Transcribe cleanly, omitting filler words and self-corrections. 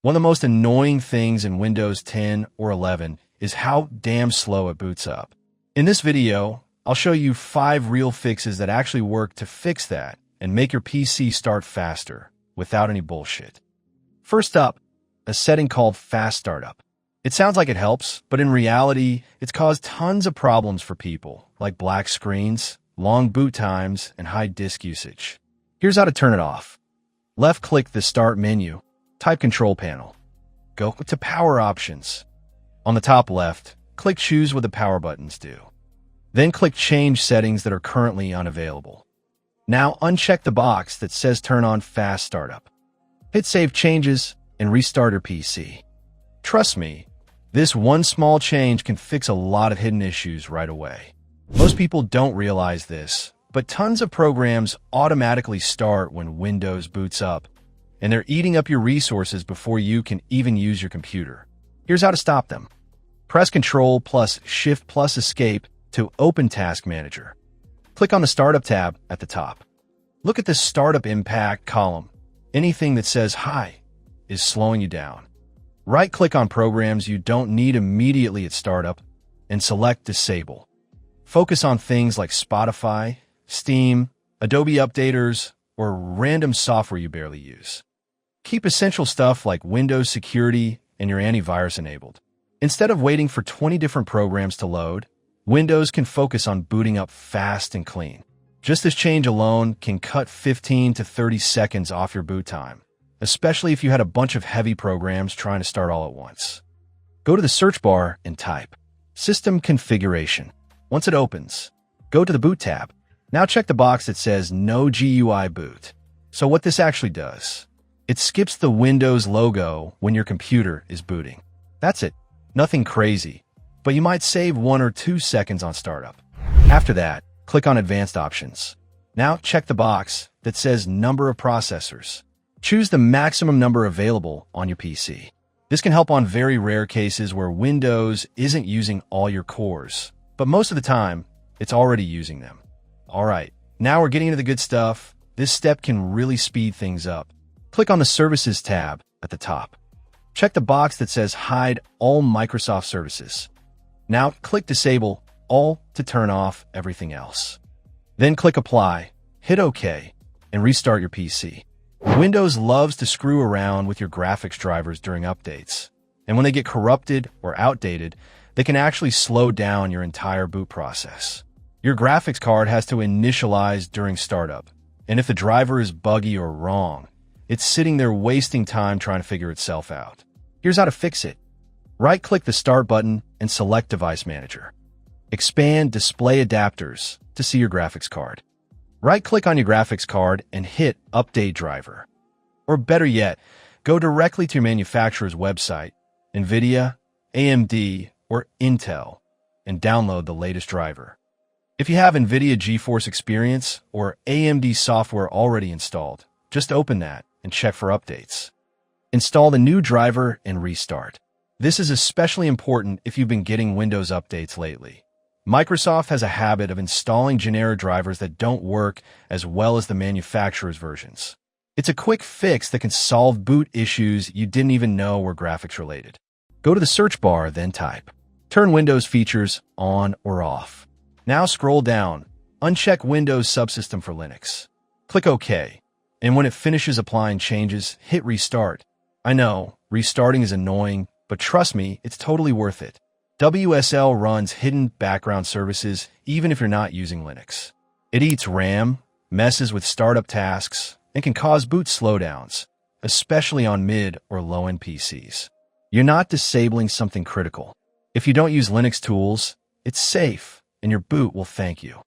One of the most annoying things in Windows 10 or 11 is how damn slow it boots up. In this video, I'll show you 5 real fixes that actually work to fix that and make your PC start faster without any bullshit. First up, a setting called Fast Startup. It sounds like it helps, but in reality, it's caused tons of problems for people, like black screens, long boot times, and high disk usage. Here's how to turn it off. Left-click the Start menu, type Control Panel. Go to Power Options. On the top left, click Choose what the power buttons do. Then click Change settings that are currently unavailable. Now uncheck the box that says Turn on Fast Startup. Hit Save Changes and restart your PC. Trust me, this one small change can fix a lot of hidden issues right away. Most people don't realize this, but tons of programs automatically start when Windows boots up, and they're eating up your resources before you can even use your computer. Here's how to stop them. Press Ctrl plus Shift plus Escape to open Task Manager. Click on the Startup tab at the top. Look at the Startup Impact column. Anything that says Hi is slowing you down. Right-click on programs you don't need immediately at startup and select Disable. Focus on things like Spotify, Steam, Adobe Updaters, or random software you barely use. Keep essential stuff like Windows Security and your antivirus enabled. Instead of waiting for 20 different programs to load, Windows can focus on booting up fast and clean. Just this change alone can cut 15 to 30 seconds off your boot time, especially if you had a bunch of heavy programs trying to start all at once. Go to the search bar and type System Configuration. Once it opens, go to the Boot tab. Now check the box that says No GUI Boot. So what this actually does, it skips the Windows logo when your computer is booting. That's it. Nothing crazy, but you might save 1 or 2 seconds on startup. After that, click on Advanced Options. Now check the box that says Number of Processors. Choose the maximum number available on your PC. This can help on very rare cases where Windows isn't using all your cores, but most of the time, it's already using them. All right, now we're getting into the good stuff. This step can really speed things up. Click on the Services tab at the top. Check the box that says Hide All Microsoft Services. Now click Disable All to turn off everything else. Then click Apply, hit OK, and restart your PC. Windows loves to screw around with your graphics drivers during updates, and when they get corrupted or outdated, they can actually slow down your entire boot process. Your graphics card has to initialize during startup, and if the driver is buggy or wrong, it's sitting there wasting time trying to figure itself out. Here's how to fix it. Right-click the Start button and select Device Manager. Expand Display Adapters to see your graphics card. Right-click on your graphics card and hit Update Driver. Or better yet, go directly to your manufacturer's website, NVIDIA, AMD, or Intel, and download the latest driver. If you have NVIDIA GeForce Experience or AMD software already installed, just open that and check for updates. Install the new driver and restart. This is especially important if you've been getting Windows updates lately. Microsoft has a habit of installing generic drivers that don't work as well as the manufacturer's versions. It's a quick fix that can solve boot issues you didn't even know were graphics related. Go to the search bar, then type Turn Windows Features on or off. Now scroll down, uncheck Windows Subsystem for Linux. Click OK, and when it finishes applying changes, hit Restart. I know, restarting is annoying, but trust me, it's totally worth it. WSL runs hidden background services even if you're not using Linux. It eats RAM, messes with startup tasks, and can cause boot slowdowns, especially on mid or low-end PCs. You're not disabling something critical. If you don't use Linux tools, it's safe, and your boot will thank you.